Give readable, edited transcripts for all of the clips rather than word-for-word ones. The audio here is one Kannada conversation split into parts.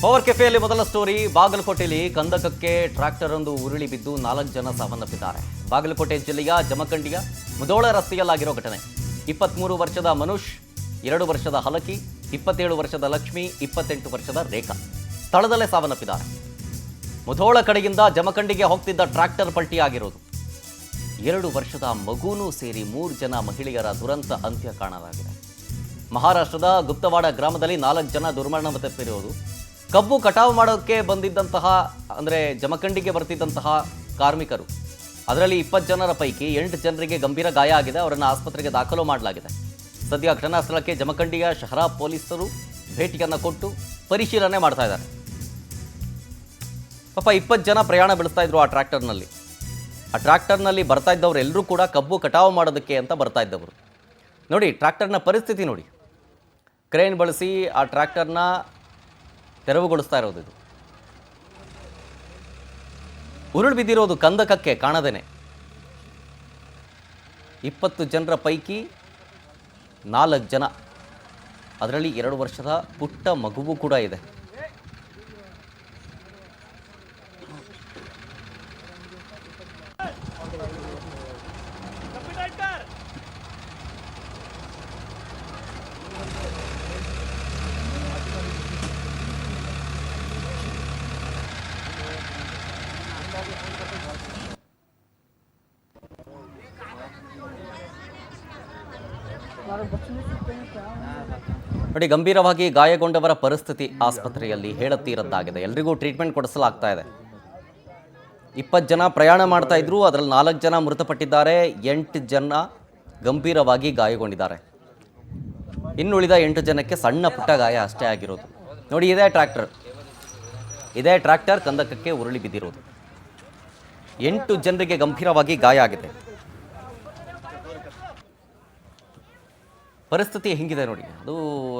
ಪವರ್ ಕೆಫೆಯಲ್ಲಿ ಮೊದಲ ಸ್ಟೋರಿ. ಬಾಗಲಕೋಟೆಯಲ್ಲಿ ಕಂದಕಕ್ಕೆ ಟ್ರ್ಯಾಕ್ಟರ್ ಒಂದು ಉರುಳಿ ಬಿದ್ದು 4 ಜನ ಸಾವನ್ನಪ್ಪಿದ್ದಾರೆ. ಬಾಗಲಕೋಟೆ ಜಿಲ್ಲೆಯ ಜಮಖಂಡಿಯ ಮುಧೋಳ ರಸ್ತೆಯಲ್ಲಾಗಿರೋ ಘಟನೆ. 23 ವರ್ಷದ ಮನುಷ್, 2 ವರ್ಷದ ಹಲಕಿ, 27 ವರ್ಷದ ಲಕ್ಷ್ಮಿ, 28 ವರ್ಷದ ರೇಖಾ ಸ್ಥಳದಲ್ಲೇ ಸಾವನ್ನಪ್ಪಿದ್ದಾರೆ. ಮುಧೋಳ ಕಡೆಯಿಂದ ಜಮಖಂಡಿಗೆ ಹೋಗ್ತಿದ್ದ ಟ್ರ್ಯಾಕ್ಟರ್ ಪಲ್ಟಿಯಾಗಿರೋದು. 2 ವರ್ಷದ ಮಗುನೂ ಸೇರಿ 3 ಜನ ಮಹಿಳೆಯರ ದುರಂತ ಅಂತ್ಯ ಕಾಣಲಾಗಿದೆ. ಮಹಾರಾಷ್ಟ್ರದ ಗುಪ್ತವಾಡ ಗ್ರಾಮದಲ್ಲಿ 4 ಜನ ದುರ್ಮರಣ ತಪ್ಪಿರೋದು. ಕಬ್ಬು ಕಟಾವು ಮಾಡೋಕ್ಕೆ ಬಂದಿದ್ದಂತಹ ಅಂದರೆ ಜಮಖಂಡಿಗೆ ಬರ್ತಿದ್ದಂತಹ ಕಾರ್ಮಿಕರು, ಅದರಲ್ಲಿ 20 ಜನರ ಪೈಕಿ 8 ಜನರಿಗೆ ಗಂಭೀರ ಗಾಯ ಆಗಿದೆ. ಅವರನ್ನು ಆಸ್ಪತ್ರೆಗೆ ದಾಖಲು ಮಾಡಲಾಗಿದೆ. ಸದ್ಯ ಘಟನಾ ಸ್ಥಳಕ್ಕೆ ಜಮಖಂಡಿಯ ಶಹರಾ ಪೊಲೀಸರು ಭೇಟಿಯನ್ನು ಕೊಟ್ಟು ಪರಿಶೀಲನೆ ಮಾಡ್ತಾ ಇದ್ದಾರೆ. ಪಾಪ 20 ಜನ ಪ್ರಯಾಣ ಬೆಳೆಸ್ತಾ ಇದ್ರು ಆ ಟ್ರ್ಯಾಕ್ಟರ್ನಲ್ಲಿ ಬರ್ತಾ ಇದ್ದವರು ಎಲ್ಲರೂ ಕೂಡ ಕಬ್ಬು ಕಟಾವು ಮಾಡೋದಕ್ಕೆ ಅಂತ ಬರ್ತಾ ಇದ್ದವರು. ನೋಡಿ ಟ್ರ್ಯಾಕ್ಟರ್ನ ಪರಿಸ್ಥಿತಿ ನೋಡಿ. ಕ್ರೇನ್ ಬಳಸಿ ಆ ಟ್ರ್ಯಾಕ್ಟರ್ನ ತೆರವುಗೊಳಿಸ್ತಾ ಇರೋದು. ಇದು ಉರುಳು ಬಿದ್ದಿರೋದು ಕಂದಕಕ್ಕೆ ಕಾಣದೇನೆ. 20 ಜನರ ಪೈಕಿ 4 ಜನ, ಅದರಲ್ಲಿ 2 ವರ್ಷದ ಪುಟ್ಟ ಮಗುವು ಕೂಡ ಇದೆ. ನೋಡಿ, ಗಂಭೀರವಾಗಿ ಗಾಯಗೊಂಡವರ ಪರಿಸ್ಥಿತಿ ಆಸ್ಪತ್ರೆಯಲ್ಲಿ ಹೇಳತೀರದ್ದಾಗಿದೆ. ಎಲ್ರಿಗೂ ಟ್ರೀಟ್ಮೆಂಟ್ ಕೊಡಿಸಲಾಗ್ತಾ ಇದೆ. 20 ಜನ ಪ್ರಯಾಣ ಮಾಡ್ತಾ ಇದ್ರು, ಅದರಲ್ಲಿ 4 ಜನ ಮೃತಪಟ್ಟಿದ್ದಾರೆ, 8 ಜನ ಗಂಭೀರವಾಗಿ ಗಾಯಗೊಂಡಿದ್ದಾರೆ. ಇನ್ನುಳಿದ 8 ಜನಕ್ಕೆ ಸಣ್ಣ ಪುಟ್ಟ ಗಾಯ ಅಷ್ಟೇ ಆಗಿರೋದು. ನೋಡಿ, ಇದೇ ಟ್ರ್ಯಾಕ್ಟರ್ ಕಂದಕಕ್ಕೆ ಉರುಳಿ ಬಿದ್ದಿರೋದು. 8 ಜನರಿಗೆ ಗಂಭೀರವಾಗಿ ಗಾಯ ಆಗಿದೆ. ಪರಿಸ್ಥಿತಿ ಹೆಂಗಿದೆ ನೋಡಿ. ಅದು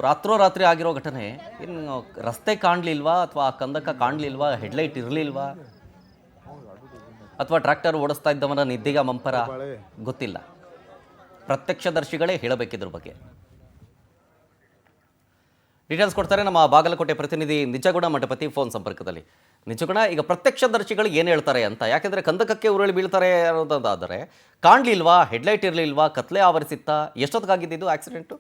ರಾತ್ರೋರಾತ್ರಿ ಆಗಿರೋ ಘಟನೆ. ಇನ್ನು ರಸ್ತೆ ಕಾಣಲಿಲ್ವಾ ಅಥವಾ ಕಂದಕ ಕಾಣಲಿಲ್ವಾ, ಹೆಡ್ಲೈಟ್ ಇರಲಿಲ್ವಾ, ಅಥವಾ ಟ್ರ್ಯಾಕ್ಟರ್ ಓಡಿಸ್ತಾ ಇದ್ದವನ ನಿದ್ದೆಗ ಮಂಪರ ಗೊತ್ತಿಲ್ಲ. ಪ್ರತ್ಯಕ್ಷದರ್ಶಿಗಳೇ ಹೇಳಬೇಕಿದ್ರ ಬಗ್ಗೆ. ಡೀಟೇಲ್ಸ್ ಕೊಡ್ತಾರೆ ನಮ್ಮ ಬಾಗಲಕೋಟೆ ಪ್ರತಿನಿಧಿ ನಿಜಗುಣ ಮಠಪತಿ ಫೋನ್ ಸಂಪರ್ಕದಲ್ಲಿ. ನಿಜಗುಣ, ಈಗ ಪ್ರತ್ಯಕ್ಷದರ್ಶಿಗಳು ಏನು ಹೇಳ್ತಾರೆ ಅಂತ, ಯಾಕೆಂದರೆ ಕಂದಕಕ್ಕೆ ಉರುಳಿ ಬೀಳ್ತಾರೆ ಅನ್ನೋದಾದರೆ ಕಾಣಲಿಲ್ವಾ, ಹೆಡ್ಲೈಟ್ ಇರಲಿಲ್ವಾ, ಕತ್ಲೆ ಆವರಿಸಿತ್ತಾ, ಎಷ್ಟೊತ್ತಿಗಾಗಿದ್ದು ಆಕ್ಸಿಡೆಂಟು?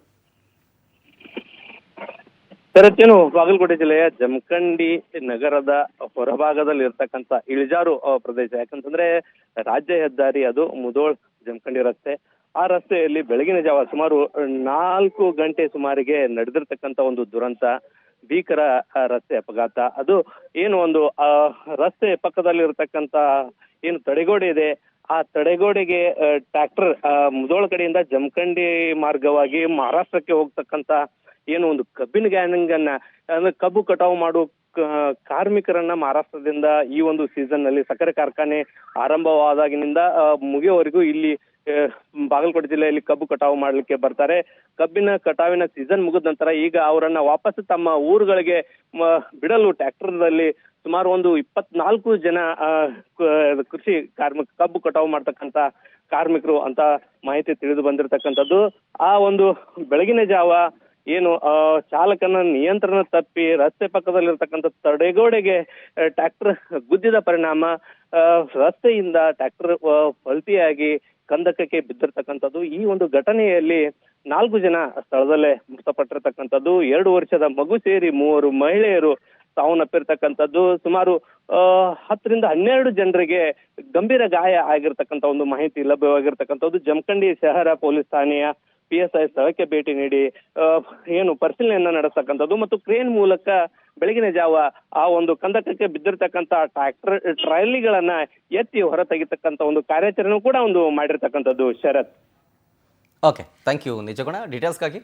ಸರತ್ತೇನು ಬಾಗಲಕೋಟೆ ಜಿಲ್ಲೆಯ ಜಮಖಂಡಿ ನಗರದ ಹೊರಭಾಗದಲ್ಲಿ ಇರ್ತಕ್ಕಂಥ ಇಳಿಜಾರು ಪ್ರದೇಶ. ಯಾಕಂತಂದ್ರೆ ರಾಜ್ಯ ಹೆದ್ದಾರಿ ಅದು ಮುಧೋಳ್ ಜಮಖಂಡಿ ರಸ್ತೆ. ಆ ರಸ್ತೆಯಲ್ಲಿ ಬೆಳಗಿನ ಜಾವ ಸುಮಾರು 4 ಗಂಟೆ ಸುಮಾರಿಗೆ ನಡೆದಿರ್ತಕ್ಕಂಥ ಒಂದು ದುರಂತ, ಭೀಕರ ರಸ್ತೆ ಅಪಘಾತ. ಅದು ಏನು ಒಂದು ರಸ್ತೆ ಪಕ್ಕದಲ್ಲಿ ಇರತಕ್ಕಂತ ಏನು ತಡೆಗೋಡೆ ಇದೆ, ಆ ತಡೆಗೋಡೆಗೆ ಟ್ರ್ಯಾಕ್ಟರ್ ಮುಧೋಳ ಕಡೆಯಿಂದ ಜಮಖಂಡಿ ಮಾರ್ಗವಾಗಿ ಮಹಾರಾಷ್ಟ್ರಕ್ಕೆ ಹೋಗ್ತಕ್ಕಂತ ಏನು ಒಂದು ಕಬ್ಬಿನ ಗ್ಯಾನಿಂಗ್ ಅನ್ನ, ಅಂದ್ರೆ ಕಬ್ಬು ಕಟಾವು ಮಾಡುವ ಕಾರ್ಮಿಕರನ್ನ ಮಹಾರಾಷ್ಟ್ರದಿಂದ ಈ ಒಂದು ಸೀಸನ್ ನಲ್ಲಿ ಸಕ್ಕರೆ ಕಾರ್ಖಾನೆ ಆರಂಭವಾದಾಗಿನಿಂದ ಮುಗಿಯುವವರೆಗೂ ಇಲ್ಲಿ ಬಾಗಲಕೋಟೆ ಜಿಲ್ಲೆಯಲ್ಲಿ ಕಬ್ಬು ಕಟಾವು ಮಾಡ್ಲಿಕ್ಕೆ ಬರ್ತಾರೆ. ಕಬ್ಬಿನ ಕಟಾವಿನ ಸೀಸನ್ ಮುಗಿದ ನಂತರ ಈಗ ಅವರನ್ನ ವಾಪಸ್ ತಮ್ಮ ಊರುಗಳಿಗೆ ಬಿಡಲು ಟ್ರ್ಯಾಕ್ಟರ್ದಲ್ಲಿ ಸುಮಾರು ಒಂದು 24 ಜನ ಕೃಷಿ ಕಾರ್ಮಿಕ ಕಬ್ಬು ಕಟಾವು ಮಾಡ್ತಕ್ಕಂತ ಕಾರ್ಮಿಕರು ಅಂತ ಮಾಹಿತಿ ತಿಳಿದು ಬಂದಿರತಕ್ಕಂಥದ್ದು. ಆ ಒಂದು ಬೆಳಗಿನ ಜಾವ ಏನು ಚಾಲಕನ ನಿಯಂತ್ರಣ ತಪ್ಪಿ ರಸ್ತೆ ಪಕ್ಕದಲ್ಲಿರ್ತಕ್ಕಂಥ ತಡೆಗೋಡೆಗೆ ಟ್ರ್ಯಾಕ್ಟರ್ ಗುದ್ದಿದ ಪರಿಣಾಮ ರಸ್ತೆಯಿಂದ ಟ್ರ್ಯಾಕ್ಟರ್ ಪಲ್ಟಿಯಾಗಿ ಕಂದಕಕ್ಕೆ ಬಿದ್ದಿರ್ತಕ್ಕಂಥದ್ದು. ಈ ಒಂದು ಘಟನೆಯಲ್ಲಿ 4 ಜನ ಸ್ಥಳದಲ್ಲೇ ಮೃತಪಟ್ಟಿರ್ತಕ್ಕಂಥದ್ದು. 2 ವರ್ಷದ ಮಗು ಸೇರಿ 3 ಮಹಿಳೆಯರು ಸಾವನ್ನಪ್ಪಿರ್ತಕ್ಕಂಥದ್ದು. ಸುಮಾರು 10 ರಿಂದ 12 ಜನರಿಗೆ ಗಂಭೀರ ಗಾಯ ಆಗಿರ್ತಕ್ಕಂಥ ಒಂದು ಮಾಹಿತಿ ಲಭ್ಯವಾಗಿರ್ತಕ್ಕಂಥದ್ದು. ಜಮಖಂಡಿ ಶಹರ ಪೊಲೀಸ್ ಠಾಣೆಯ PSI ಸ್ಥಳಕ್ಕೆ ಭೇಟಿ ನೀಡಿ ಏನು ಪರಿಶೀಲನೆಯನ್ನ ನಡೆಸ್ತಕ್ಕಂಥದ್ದು ಮತ್ತು ಕ್ರೇನ್ ಮೂಲಕ ಬೆಳಗಿನ ಜಾವ ಆ ಒಂದು ಕಂದಕಕ್ಕೆ ಬಿದ್ದಿರ್ತಕ್ಕಂಥ ಟ್ರ್ಯಾಕ್ಟರ್ ಟ್ರಾಲಿಗಳನ್ನ ಎತ್ತಿ ಹೊರ ತೆಗಿತಕ್ಕಂಥ ಒಂದು ಕಾರ್ಯಾಚರಣೆ ಕೂಡ ಒಂದು ಮಾಡಿರ್ತಕ್ಕಂಥದ್ದು. Sharath. Okay, thank you Nijaguna ಡೀಟೇಲ್ಸ್ಗಾಗಿ.